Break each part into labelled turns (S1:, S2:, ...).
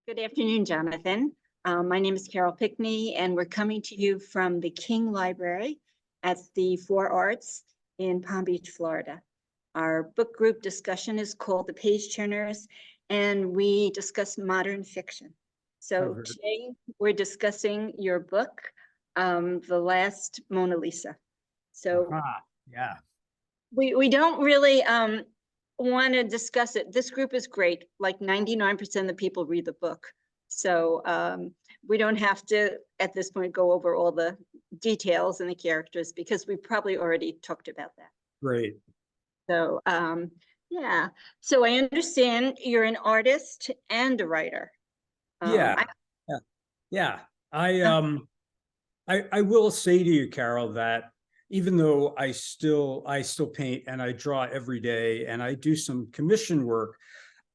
S1: Good afternoon, Jonathan. My name is Carole Pichney, and we're coming to you from the King Library at the Four Arts in Palm Beach, Florida. Our book group discussion is called The Page Turners, and we discuss modern fiction. So today we're discussing your book, The Last Mona Lisa. So
S2: yeah,
S1: we don't really want to discuss it. This group is great. Like 99% of the people read the book. So we don't have to, at this point, go over all the details and the characters because we probably already talked about that.
S2: great.
S1: So yeah. So I understand you're an artist and a writer.
S2: Yeah. I will say to you, Carole, that even though I still paint and I draw every day and I do some commission work,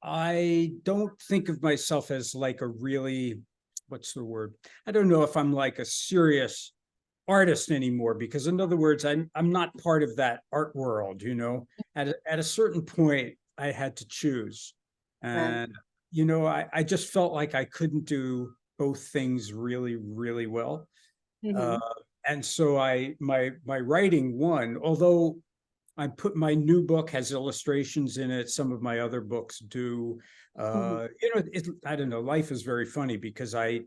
S2: I don't think of myself as like a really, what's the word? I don't know if I'm like a serious artist anymore, because in other words, I'm not part of that art world, you know. At a certain point, I had to choose. And you know, I just felt like I couldn't do both things really, really well. And so my writing won, although my new book has illustrations in it. Some of my other books do. You know, I don't know. Life is very funny because I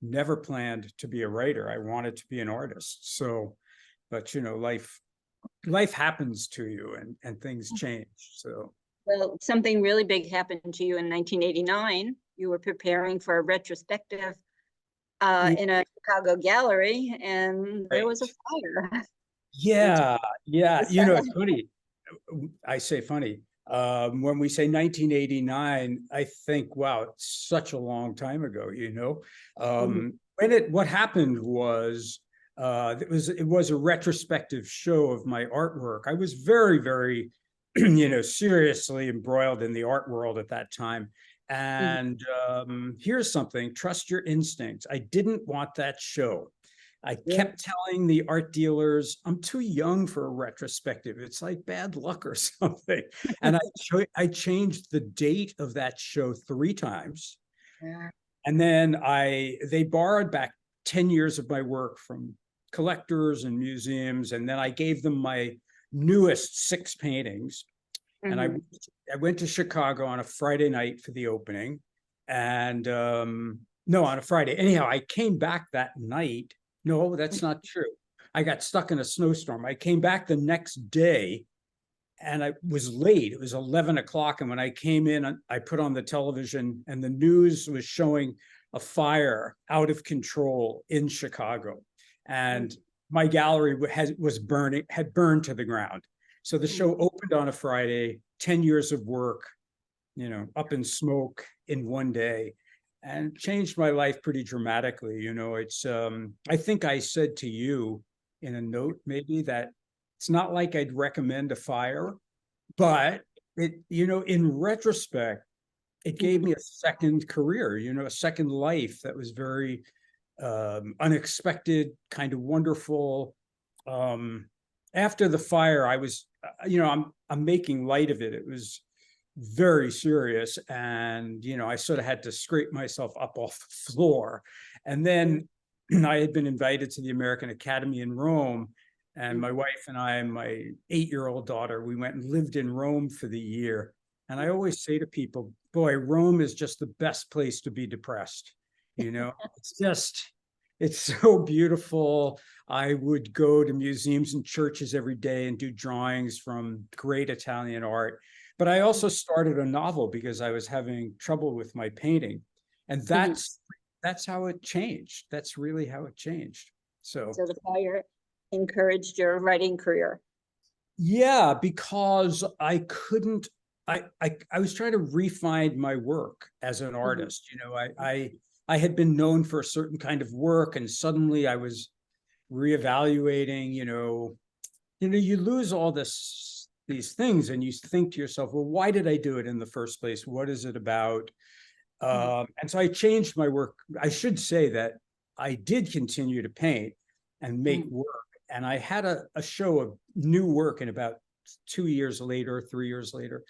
S2: never planned to be a writer. I wanted to be an artist. So, but you know, life happens to you and things change. So,
S1: well, something really big happened to you in 1989. You were preparing for a retrospective in a Chicago gallery, and there was a fire.
S2: Yeah. You know, it's funny. I say funny. When we say 1989, I think, wow, it's such a long time ago, you know. What happened was it was a retrospective show of my artwork. I was very, very, you know, seriously embroiled in the art world at that time. And here's something: trust your instincts. I didn't want that show. I kept telling the art dealers, I'm too young for a retrospective. It's like bad luck or something. And I changed the date of that show 3 times. And then they borrowed back 10 years of my work from collectors and museums. And then I gave them my newest 6 paintings. And I went to Chicago on a Friday night for the opening. And no, on a Friday. Anyhow, I came back that night. No, that's not true. I got stuck in a snowstorm. I came back the next day and I was late. It was 11 o'clock. And when I came in, I put on the television and the news was showing a fire out of control in Chicago. And my gallery had burned to the ground. So the show opened on a Friday, 10 years of work, you know, up in smoke in one day, and changed my life pretty dramatically. You know, it's I think I said to you in a note maybe that it's not like I'd recommend a fire, but it, you know, in retrospect, it gave me a second career, you know, a second life that was very unexpected, kind of wonderful. After the fire, I was, you know, I'm making light of it. It was very serious, and you know, I sort of had to scrape myself up off the floor. And then I had been invited to the American Academy in Rome, and my wife and I and my 8-year-old daughter, we went and lived in Rome for the year. And I always say to people, boy, Rome is just the best place to be depressed. You know, it's so beautiful. I would go to museums and churches every day and do drawings from great Italian art. But I also started a novel because I was having trouble with my painting. And that's how it changed. That's really how it changed. So
S1: the fire encouraged your writing career.
S2: Yeah, because I couldn't, I was trying to refine my work as an artist. You know, I had been known for a certain kind of work, and suddenly I was reevaluating, you lose all these things, and you think to yourself, well, why did I do it in the first place? What is it about? And so I changed my work. I should say that I did continue to paint and make work. And I had a show of new work in about 3 years later,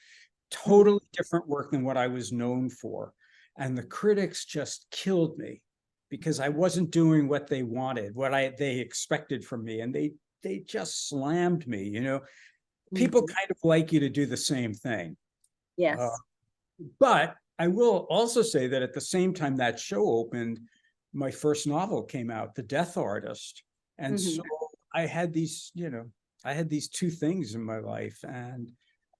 S2: totally different work than what I was known for. and the critics just killed me because I wasn't doing what they wanted, they expected from me, and they just slammed me. You know, people kind of like you to do the same thing.
S1: Yes.
S2: But I will also say that at the same time that show opened, my first novel came out, The Death Artist. And so I had these, you know, I had these two things in my life. And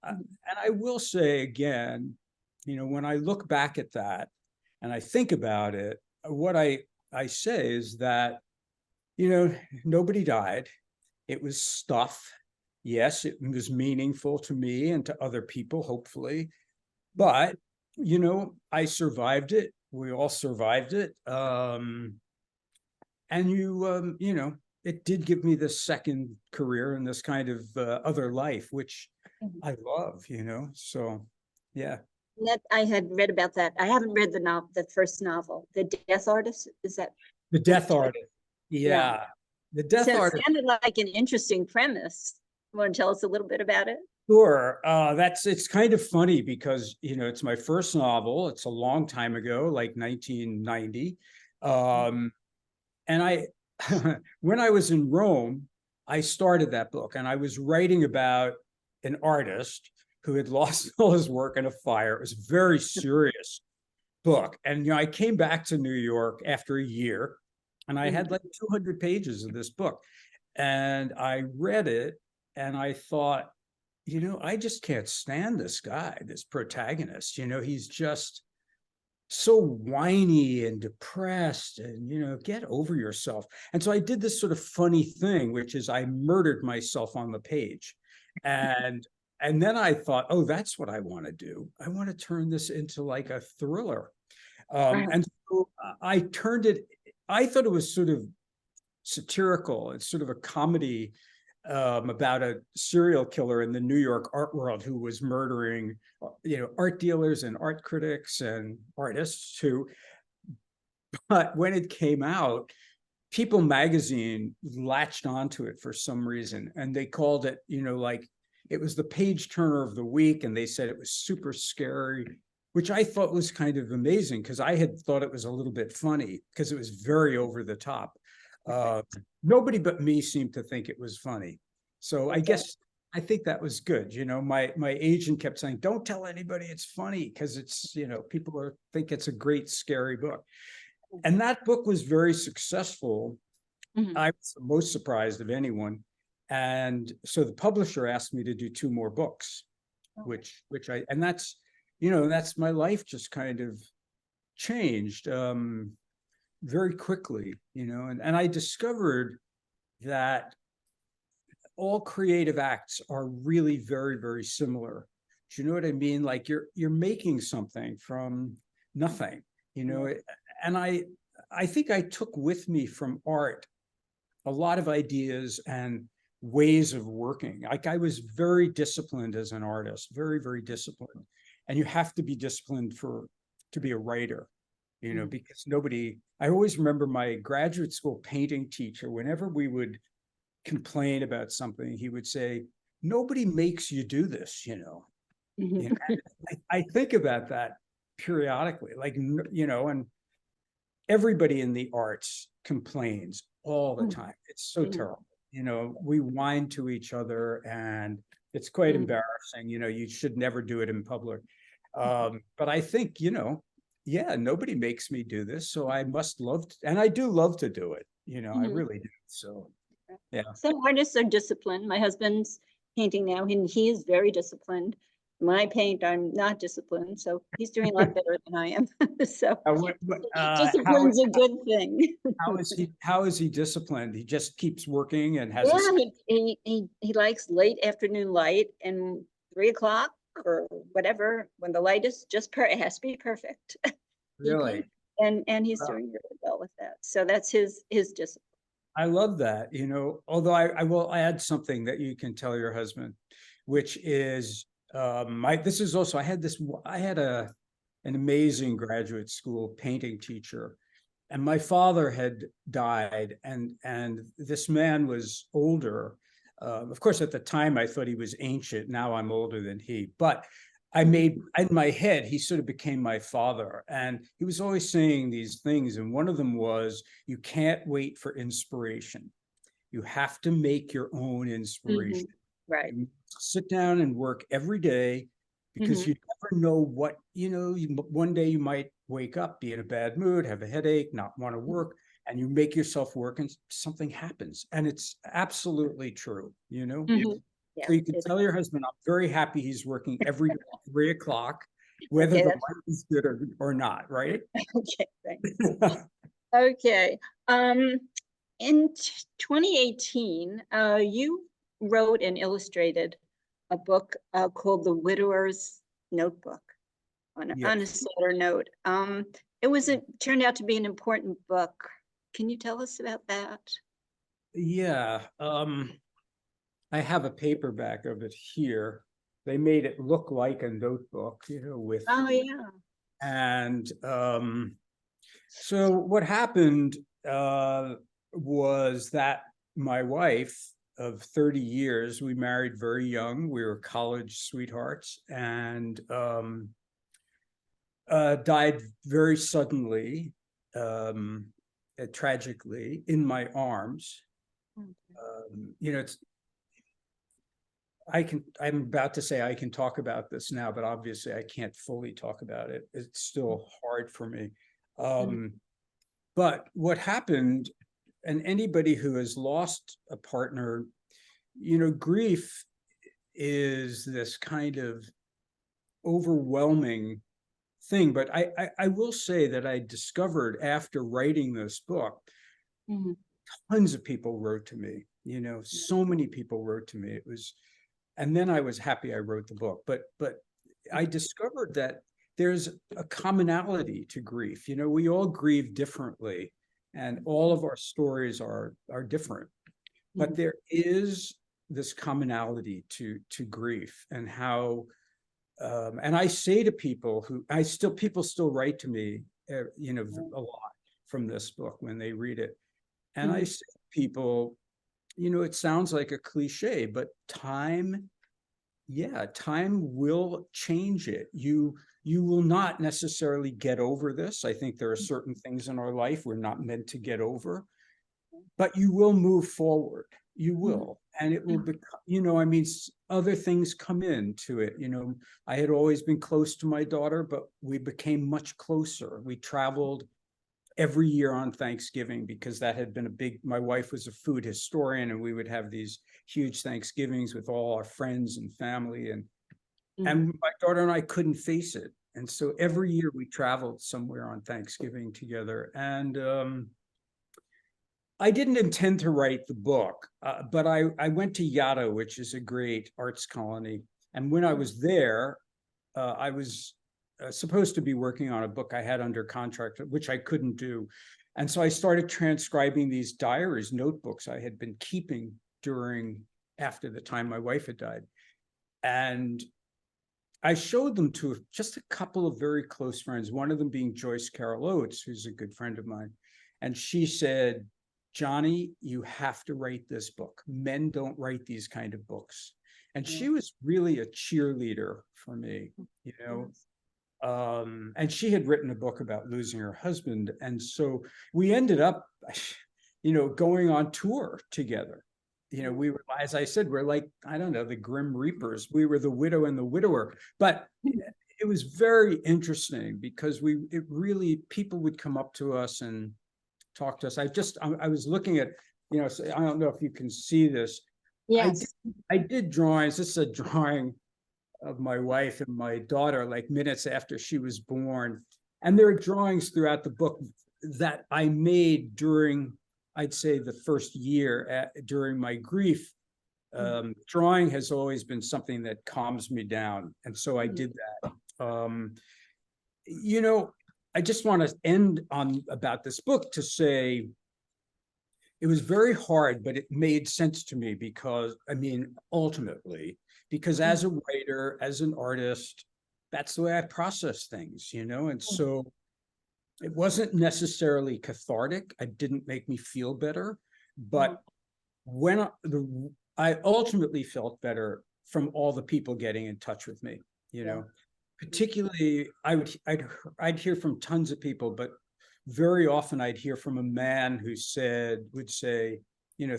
S2: I will say again, you know, when I look back at that and I think about it, what I say is that, you know, nobody died. It was stuff. Yes, it was meaningful to me and to other people, hopefully. But, you know, I survived it. We all survived it. And you know, it did give me this second career and this kind of other life, which I love, you know. So, yeah.
S1: That I had read about that. I haven't read the first novel, The Death Artist. Is that
S2: The Death Artist? Yeah. The Death Artist.
S1: It sounded like an interesting premise. You want to tell us a little bit about it?
S2: Sure. It's kind of funny because, you know, it's my first novel. It's a long time ago, like 1990. And when I was in Rome, I started that book, and I was writing about an artist who had lost all his work in a fire. It was a very serious book. And, you know, I came back to New York after a year, and I had like 200 pages of this book. And I read it, and I thought, you know, I just can't stand this guy, this protagonist. You know, he's just so whiny and depressed, and, you know, get over yourself. And so I did this sort of funny thing, which is I murdered myself on the page. And then I thought, oh, that's what I want to do. I want to turn this into like a thriller. And so I turned it, I thought it was sort of satirical. It's sort of a comedy about a serial killer in the New York art world who was murdering, you know, art dealers and art critics and artists too. But when it came out, People magazine latched onto it for some reason, and they called it, you know, like it was the page turner of the week, and they said it was super scary, which I thought was kind of amazing because I had thought it was a little bit funny because it was very over the top. Nobody but me seemed to think it was funny. So I guess I think that was good. You know, my agent kept saying, don't tell anybody it's funny because it's, you know, people think it's a great, scary book. And that book was very successful. I was the most surprised of anyone. And so the publisher asked me to do 2 more books, which and that's, you know, that's my life just kind of changed. Very quickly, you know, and I discovered that all creative acts are really very, very similar. Do you know what I mean? Like you're making something from nothing, you know. And I think I took with me from art a lot of ideas and ways of working. Like I was very disciplined as an artist, very, very disciplined. And you have to be disciplined to be a writer. You know, because I always remember my graduate school painting teacher, whenever we would complain about something, he would say, nobody makes you do this, you know. You know, I think about that periodically, like, you know, and everybody in the arts complains all the time. It's so terrible. You know, we whine to each other, and it's quite embarrassing. You know, you should never do it in public. But I think, you know, yeah, nobody makes me do this, so I must love and I do love to do it, you know. I really do. So yeah,
S1: some artists are disciplined. My husband's painting now, and he is very disciplined. When I paint, I'm not disciplined, so he's doing a lot better than I am. So discipline's a good thing.
S2: how is he disciplined? He just keeps working and has
S1: he likes late afternoon light, and 3 o'clock or whatever, when the light is just it has to be perfect.
S2: Really?
S1: And he's doing really well with that. So that's his discipline.
S2: I love that, you know, although I will add something that you can tell your husband, which is this is also, I had an amazing graduate school painting teacher, and my father had died, and this man was older. Of course, at the time, I thought he was ancient. Now I'm older than he. But I made in my head, he sort of became my father, and he was always saying these things. And one of them was, you can't wait for inspiration. You have to make your own inspiration.
S1: Right.
S2: You sit down and work every day, because you never know what, one day you might wake up, be in a bad mood, have a headache, not want to work, and you make yourself work and something happens. And it's absolutely true,
S1: Yeah.
S2: So you can tell your husband, I'm very happy he's working every day at 3 o'clock, whether
S1: Okay,
S2: the light is good or not, right?
S1: Okay, thanks. Okay. In 2018, you wrote and illustrated a book called The Widower's Notebook, on a
S2: Yes.
S1: sadder note. Turned out to be an important book. Can you tell us about that?
S2: Yeah. I have a paperback of it here. They made it look like a notebook, with,
S1: Oh, yeah.
S2: and so what happened was that my wife of 30 years, we married very young. We were college sweethearts, and died very suddenly, tragically, in my arms. It's, I'm about to say I can talk about this now, but obviously I can't fully talk about it. It's still hard for me. But what happened, and anybody who has lost a partner, grief is this kind of overwhelming thing. But I will say that I discovered after writing this book, tons of people wrote to me, so many people wrote to me. It was, and then I was happy I wrote the book. But I discovered that there's a commonality to grief. We all grieve differently, and all of our stories are different. But there is this commonality to grief, and how, and I say to people people still write to me, a lot from this book when they read it. And I say to people, it sounds like a cliche, but time will change it. You will not necessarily get over this. I think there are certain things in our life we're not meant to get over, but you will move forward. You will. And it will become, other things come into it. I had always been close to my daughter, but we became much closer. We traveled every year on Thanksgiving, because that had been my wife was a food historian, and we would have these huge Thanksgivings with all our friends and family, and my daughter and I couldn't face it. And so every year we traveled somewhere on Thanksgiving together. And I didn't intend to write the book, but I went to Yaddo, which is a great arts colony. And when I was there, I was supposed to be working on a book I had under contract, which I couldn't do. And so I started transcribing these diaries, notebooks I had been keeping after the time my wife had died. And I showed them to just a couple of very close friends, one of them being Joyce Carole Oates, who's a good friend of mine. And she said, Johnny, you have to write this book. Men don't write these kind of books. And she was really a cheerleader for me, and she had written a book about losing her husband. And so we ended up, going on tour together. We were, as I said, we're like, I don't know, the Grim Reapers. We were the widow and the widower. But it was very interesting, because people would come up to us and talk to us. I was looking at, so I don't know if you can see this.
S1: Yes.
S2: I did drawings. This is a drawing of my wife and my daughter, like minutes after she was born. And there are drawings throughout the book that I made during, I'd say, the first year during my grief. Drawing has always been something that calms me down. And so I did that. I just want to end on about this book to say, it was very hard, but it made sense to me, because, ultimately, because as a writer, as an artist, that's the way I process things, and so it wasn't necessarily cathartic. It didn't make me feel better, but when I ultimately felt better from all the people getting in touch with me. you
S1: Yeah.
S2: know, particularly I'd hear from tons of people, but very often I'd hear from a man who would say,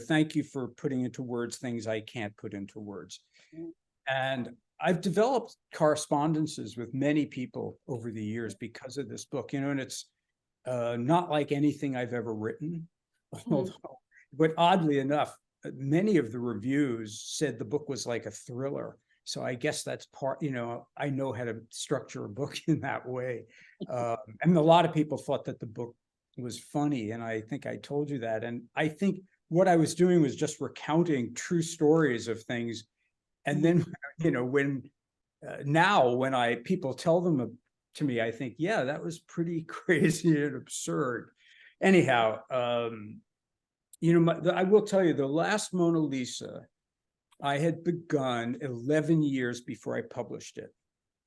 S2: thank you for putting into words things I can't put into words.
S1: Mm.
S2: And I've developed correspondences with many people over the years because of this book, and it's not like anything I've ever written. But oddly enough, many of the reviews said the book was like a thriller. So I guess that's part, I know how to structure a book in that way. And a lot of people thought that the book was funny. And I think I told you that. And I think what I was doing was just recounting true stories of things. And then, when now when people tell them to me, I think, yeah, that was pretty crazy and absurd. Anyhow, I will tell you, the last Mona Lisa, I had begun 11 years before I published it.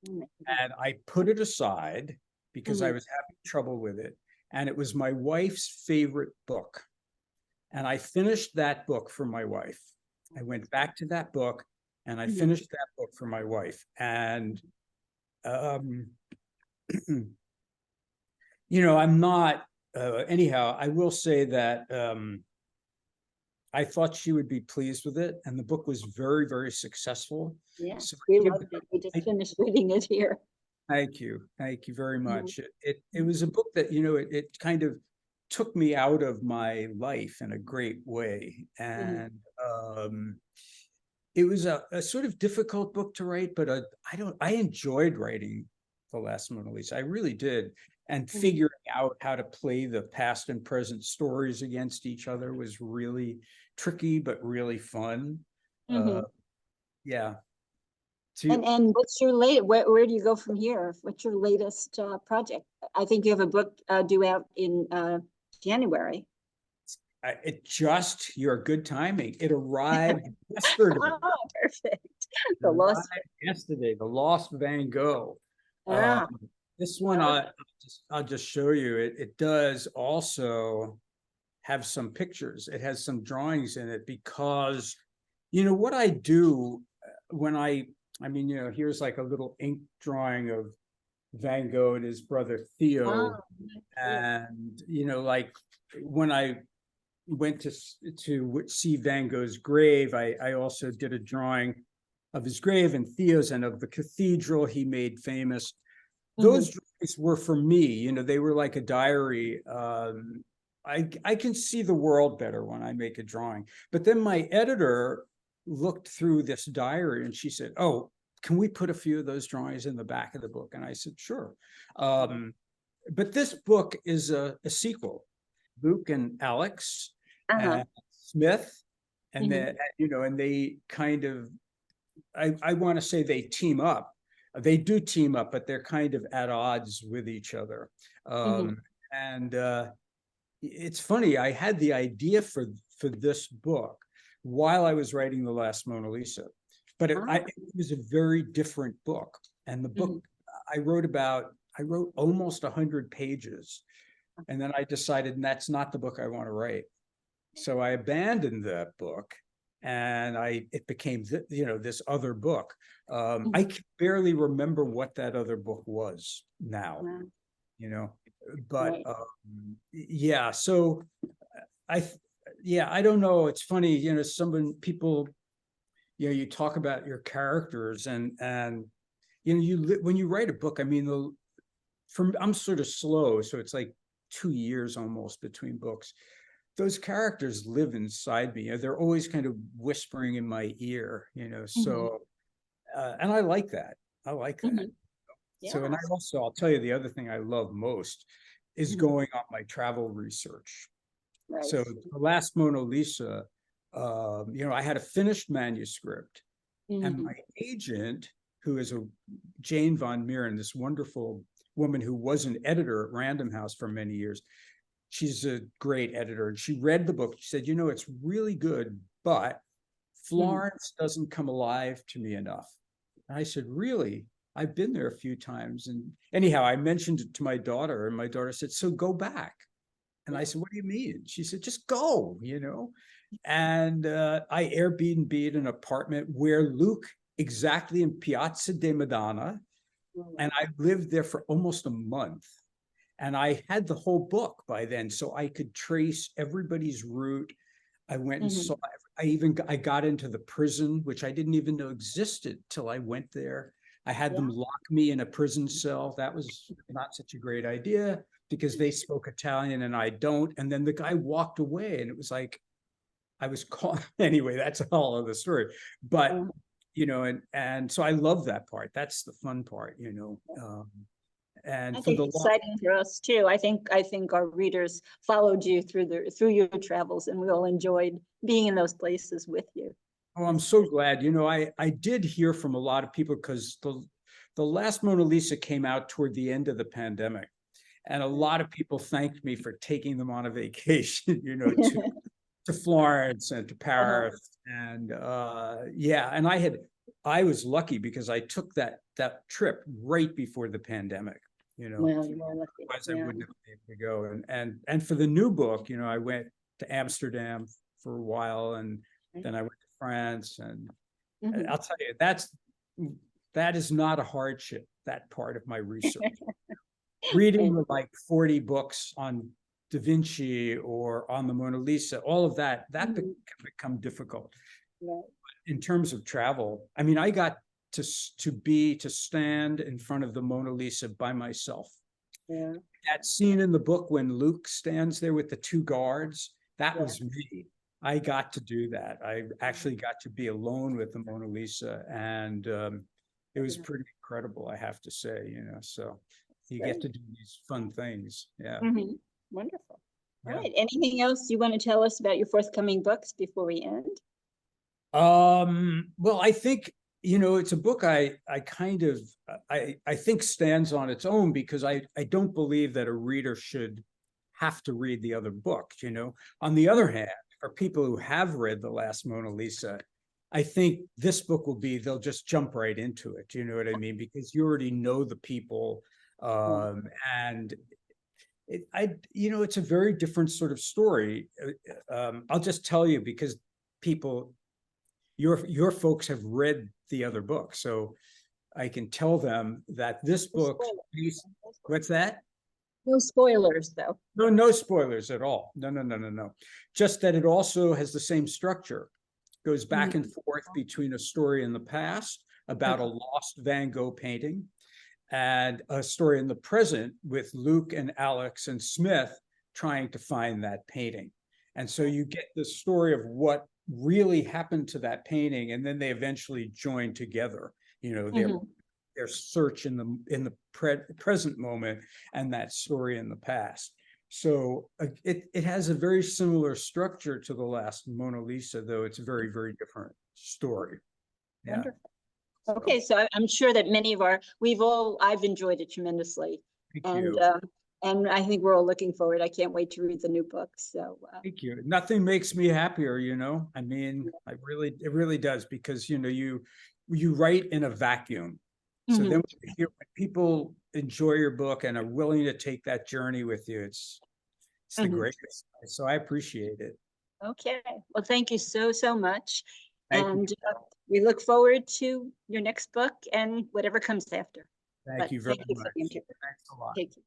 S2: And I put it aside because I was having trouble with it. And it was my wife's favorite book. And I finished that book for my wife. I went back to that book and I finished that book for my wife. And, I'm not, anyhow, I will say that I thought she would be pleased with it. And the book was very, very successful.
S1: Yeah,
S2: So
S1: we loved it. We just finished reading it here.
S2: Thank you. Thank you very much. It was a book that, it kind of took me out of my life in a great way. And it was a sort of difficult book to write, but I enjoyed writing The Last Mona Lisa. I really did. And figuring out how to play the past and present stories against each other was really tricky, but really fun. Yeah.
S1: And what's your where do you go from here? What's your latest project? I think you have a book due out in January.
S2: Your good timing. It arrived yesterday.
S1: Oh, perfect. The Lost
S2: yesterday, The Lost Van Gogh. This one, I'll just show you. It does also have some pictures. It has some drawings in it because, what I do when here's like a little ink drawing of Van Gogh and his brother Theo. And, like when I went to see Van Gogh's grave, I also did a drawing of his grave and Theo's and of the cathedral he made famous. Those drawings were for me, they were like a diary. I can see the world better when I make a drawing. But then my editor looked through this diary and she said, oh, can we put a few of those drawings in the back of the book? And I said, sure. But this book is a sequel. Luke and Alex and Smith, and then, and they kind of, I want to say they team up. They do team up, but they're kind of at odds with each other. And it's funny, I had the idea for this book while I was writing The Last Mona Lisa, but it was a very different book. And the book I wrote almost 100 pages. And then I decided that's not the book I want to write. So I abandoned that book and it became, this other book. I can barely remember what that other book was now, but yeah. So I don't know. It's funny, people, you talk about your characters and when you write a book, I'm sort of slow. So it's like 2 years almost between books. Those characters live inside me. They're always kind of whispering in my ear, so, and I like that. I like that. Yeah. So, and I'll tell you the other thing I love most is going on my travel research. Right. So The Last Mona Lisa, I had a finished manuscript and my agent, who is Jane Von Meeren, this wonderful woman who was an editor at Random House for many years. She's a great editor. And she read the book. She said, it's really good, but Florence doesn't come alive to me enough. And I said, really? I've been there a few times. And anyhow, I mentioned it to my daughter and my daughter said, so go back. And I said, what do you mean? She said, just go, And I Airbnb'd an apartment where Luke exactly in Piazza de Madonna. And I lived there for almost a month. And I had the whole book by then, so I could trace everybody's route. I went and saw, I got into the prison, which I didn't even know existed till I went there. I had them lock me in a prison cell. That was not such a great idea because they spoke Italian and I don't. And then the guy walked away and it was like, I was caught. Anyway, that's all of the story. But, you know, and so I love that part. That's the fun part, you know. And
S1: I
S2: for
S1: think
S2: the
S1: it's exciting for us too. I think our readers followed you through your travels, and we all enjoyed being in those places with you.
S2: Oh, I'm so glad. You know, I did hear from a lot of people because the last Mona Lisa came out toward the end of the pandemic, and a lot of people thanked me for taking them on a vacation, you know, to Florence and to Paris, and yeah, and I was lucky because I took that trip right before the pandemic. You know,
S1: Well, you are lucky.
S2: otherwise I wouldn't have been able to go. And for the new book, you know, I went to Amsterdam for a while, and then I went to France, and I'll tell you, that is not a hardship, that part of my research. Reading like 40 books on Da Vinci or on the Mona Lisa, all of that can become difficult. In terms of travel, I mean, I got to stand in front of the Mona Lisa by myself. That scene in the book when Luke stands there with the two guards, that was me. I got to do that. I actually got to be alone with the Mona Lisa, and it was pretty incredible, I have to say, you know. So you get to do these fun things. Yeah.
S1: Wonderful. All right. Anything else you want to tell us about your forthcoming books before we end?
S2: Well, I think, you know, it's a book I kind of, I think stands on its own because I don't believe that a reader should have to read the other book, you know. On the other hand, for people who have read The Last Mona Lisa, I think this book will be, they'll just jump right into it, you know what I mean? Because you already know the people, and you know, it's a very different sort of story. I'll just tell you because people, your folks have read the other book, so I can tell them that this book, what's that?
S1: No spoilers, though.
S2: No spoilers at all. No. Just that it also has the same structure. Goes back and forth between a story in the past about a lost Van Gogh painting and a story in the present with Luke and Alex and Smith trying to find that painting. And so you get the story of what really happened to that painting, and then they eventually join together, you know, their search in the present moment and that story in the past. So it has a very similar structure to The Last Mona Lisa, though it's a very, very different story. Yeah.
S1: Wonderful. Okay, so I'm sure that many of I've enjoyed it tremendously.
S2: Thank you.
S1: And I think we're all looking forward. I can't wait to read the new book. So
S2: thank you. Nothing makes me happier, you know. I mean, it really does, because you know, you write in a vacuum. So then when people enjoy your book and are willing to take that journey with you, it's the greatest. So I appreciate it.
S1: Okay. Well, thank you so much.
S2: Thank you.
S1: We look forward to your next book and whatever comes after.
S2: Thank you very much.
S1: Thank you for the interview.
S2: Thanks a lot.
S1: Take care.